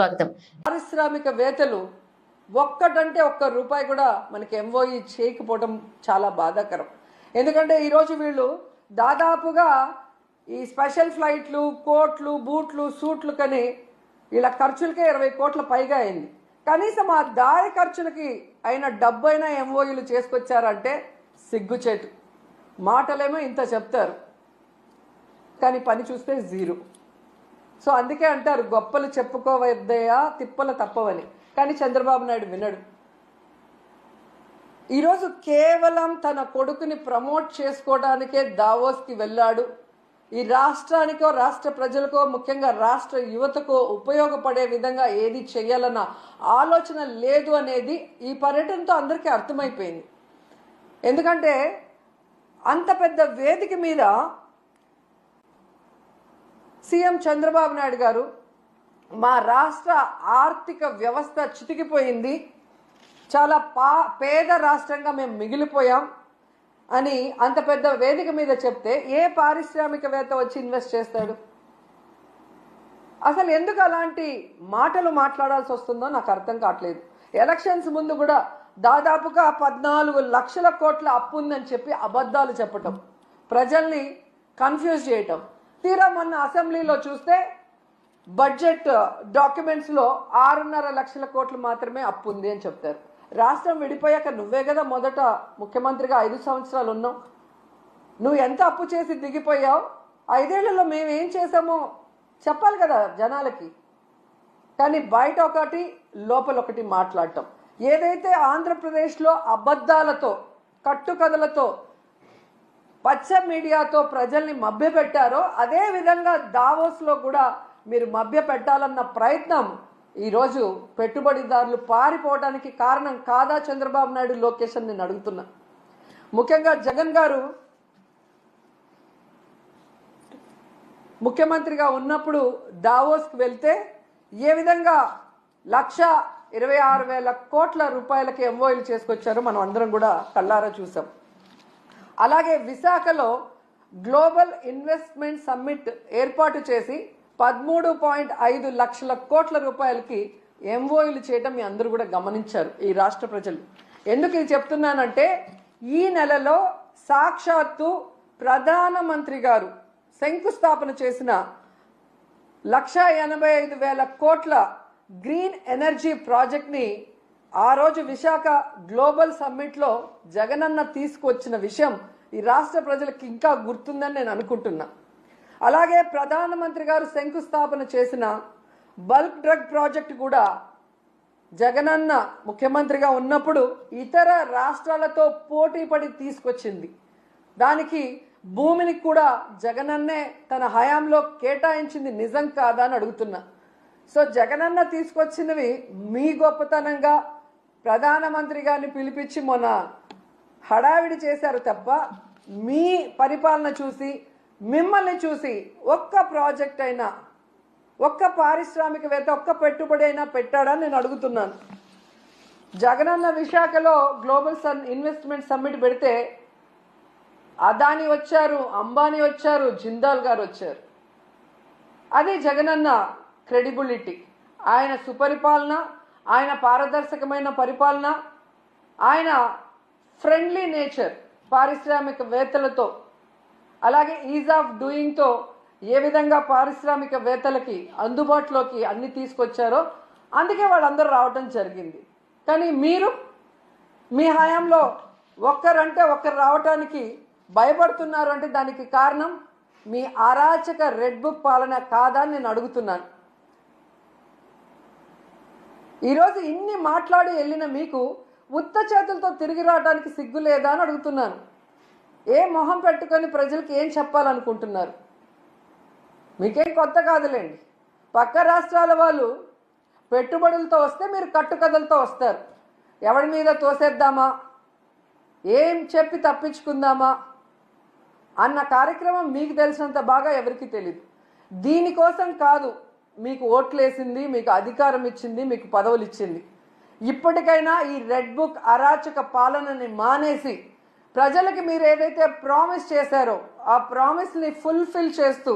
స్వాగతం. పారిశ్రామికవేత్తలు ఒక్కటంటే ఒక్క రూపాయి కూడా మనకి ఎంఓఈ చేయకపోవడం చాలా బాధాకరం. ఎందుకంటే ఈరోజు వీళ్ళు దాదాపుగా ఈ స్పెషల్ ఫ్లైట్లు, కోట్లు, బూట్లు, సూట్లు కని వీళ్ళ ఖర్చులకే 20 కోట్ల పైగా అయింది. కనీసం ఆ దారి ఖర్చులకి అయిన డబ్బైనా ఎంఓఈలు చేసుకొచ్చారంటే సిగ్గుచేటు. మాటలేమో ఇంత చెప్తారు కానీ పని చూస్తే జీరో. సో అందుకే అంటారు గొప్పలు చెప్పుకోవద్దయా తిప్పలు తప్పవని. కానీ చంద్రబాబు నాయుడు వినడు. ఈరోజు కేవలం తన కొడుకుని ప్రమోట్ చేసుకోవడానికే దావోస్కి వెళ్ళాడు. ఈ రాష్ట్రానికో రాష్ట్ర ప్రజలకో ముఖ్యంగా రాష్ట్ర యువతకో ఉపయోగపడే విధంగా ఏది చేయాలన్న ఆలోచన లేదు అనేది ఈ పర్యటనతో అందరికీ అర్థమైపోయింది. ఎందుకంటే అంత పెద్ద వేదిక మీద సీఎం చంద్రబాబు నాయుడు గారు మా రాష్ట్ర ఆర్థిక వ్యవస్థ చితికిపోయింది, చాలా పేద రాష్ట్రంగా మేము మిగిలిపోయాం అని అంత పెద్ద వేదిక మీద చెప్తే ఏ పారిశ్రామికవేత్త వచ్చి ఇన్వెస్ట్ చేస్తాడు? అసలు ఎందుకు అలాంటి మాటలు మాట్లాడాల్సి వస్తుందో నాకు అర్థం కావట్లేదు. ఎలక్షన్స్ ముందు కూడా దాదాపుగా 14 లక్షల కోట్ల అప్పు ఉందని చెప్పి అబద్ధాలు చెప్పటం, ప్రజల్ని కన్ఫ్యూజ్ చేయటం. తీరా మొన్న అసెంబ్లీలో చూస్తే బడ్జెట్ డాక్యుమెంట్స్లో 6.5 లక్షల కోట్లు మాత్రమే అప్పు ఉంది అని చెప్తారు. రాష్ట్రం విడిపోయాక నువ్వే కదా మొదట ముఖ్యమంత్రిగా 5 సంవత్సరాలు ఉన్నావు. నువ్వు ఎంత అప్పు చేసి దిగిపోయావు, 5 ఏళ్లలో మేమేం చేసామో చెప్పాలి కదా జనాలకి. కానీ బయట ఒకటి లోపల ఒకటి మాట్లాడటం. ఏదైతే ఆంధ్రప్రదేశ్లో అబద్ధాలతో కట్టుకథలతో పచ్చ మీడియాతో ప్రజల్ని మభ్యపెట్టారో అదే విధంగా దావోస్లో కూడా మీరు మభ్య పెట్టాలన్న ప్రయత్నం ఈరోజు పెట్టుబడిదారులు పారిపోవడానికి కారణం కాదా చంద్రబాబు నాయుడు, లోకేష్ అని నేను అడుగుతున్నా. ముఖ్యంగా జగన్ గారు ముఖ్యమంత్రిగా ఉన్నప్పుడు దావోస్కి వెళ్తే ఏ విధంగా 1,26,000 కోట్ల రూపాయలకి ఎంఓఈలు చేసుకొచ్చారో మనం అందరం కూడా కళ్ళారా చూసాం. అలాగే విశాఖలో గ్లోబల్ ఇన్వెస్ట్మెంట్ సమ్మిట్ ఏర్పాటు చేసి 13.5 లక్షల కోట్ల రూపాయలకి ఎంఓఈలు చేయటం మీ అందరూ కూడా గమనించారు ఈ రాష్ట్ర ప్రజలు. ఎందుకు ఇది చెప్తున్నానంటే ఈ నెలలో సాక్షాత్తు ప్రధానమంత్రి గారు శంకుస్థాపన చేసిన 1,85,000 కోట్ల గ్రీన్ ఎనర్జీ ప్రాజెక్ట్ని ఆ రోజు విశాఖ గ్లోబల్ సమ్మిట్లో జగనన్న తీసుకొచ్చిన విషయం ఈ రాష్ట్ర ప్రజలకు ఇంకా గుర్తుందని నేను అనుకుంటున్నా. అలాగే ప్రధానమంత్రి గారు శంకుస్థాపన చేసిన బల్క్ డ్రగ్ ప్రాజెక్ట్ కూడా జగనన్న ముఖ్యమంత్రిగా ఉన్నప్పుడు ఇతర రాష్ట్రాలతో పోటీ పడి తీసుకొచ్చింది. దానికి భూమిని కూడా జగనన్నే తన హయాంలో కేటాయించింది నిజం కాదా అని అడుగుతున్నా. సో జగనన్న తీసుకొచ్చినవి మీ గొప్పతనంగా ప్రధానమంత్రి గారిని పిలిపించి మొన్న హడావిడి చేశారు తప్ప మీ పరిపాలన చూసి మిమ్మల్ని చూసి ఒక్క ప్రాజెక్ట్ అయినా, ఒక్క పారిశ్రామికవేత్త, ఒక్క పెట్టుబడి అయినా పెట్టాడని నేను అడుగుతున్నాను. జగనన్న విశాఖలో గ్లోబల్ ఇన్వెస్ట్మెంట్ సమ్మిట్ పెడితే అదాని వచ్చారు, అంబానీ వచ్చారు, జిందాల్ గారు వచ్చారు. అది జగనన్న క్రెడిబిలిటీ, ఆయన సుపరిపాలన, ఆయన పారదర్శకమైన పరిపాలన, ఆయన ఫ్రెండ్లీ నేచర్ పారిశ్రామికవేత్తలతో, అలాగే ఈజ్ ఆఫ్ డూయింగ్తో ఏ విధంగా పారిశ్రామికవేత్తలకి అందుబాటులోకి అన్ని తీసుకొచ్చారో అందుకే వాళ్ళందరూ రావటం జరిగింది. కానీ మీరు మీ హయాంలో ఒక్కరంటే ఒక్కరు రావటానికి భయపడుతున్నారు అంటే దానికి కారణం మీ అరాచక రెడ్ బుక్ పాలన కాదా అని నేను అడుగుతున్నాను. ఈరోజు ఇన్ని మాట్లాడి వెళ్ళిన మీకు ఉత్త చేతులతో తిరిగి రావడానికి సిగ్గు లేదా అని అడుగుతున్నాను. ఏ మొహం పెట్టుకొని ప్రజలకు ఏం చెప్పాలనుకుంటున్నారు? మీకేం కొత్త కాదులేండి. పక్క రాష్ట్రాల వాళ్ళు పెట్టుబడులతో వస్తే మీరు కట్టుకథలతో వస్తారు. ఎవరి మీద తోసేద్దామా, ఏం చెప్పి తప్పించుకుందామా అన్న కార్యక్రమం మీకు తెలిసినంత బాగా ఎవరికి తెలియదు. దీనికోసం కాదు మీకు ఓట్లేసింది, మీకు అధికారం ఇచ్చింది, మీకు పదవులు ఇచ్చింది. ఇప్పటికైనా ఈ రెడ్ బుక్ అరాచక పాలనని మానేసి ప్రజలకి మీరు ఏదైతే ప్రామిస్ చేశారో ఆ ప్రామిస్ని ఫుల్ఫిల్ చేస్తూ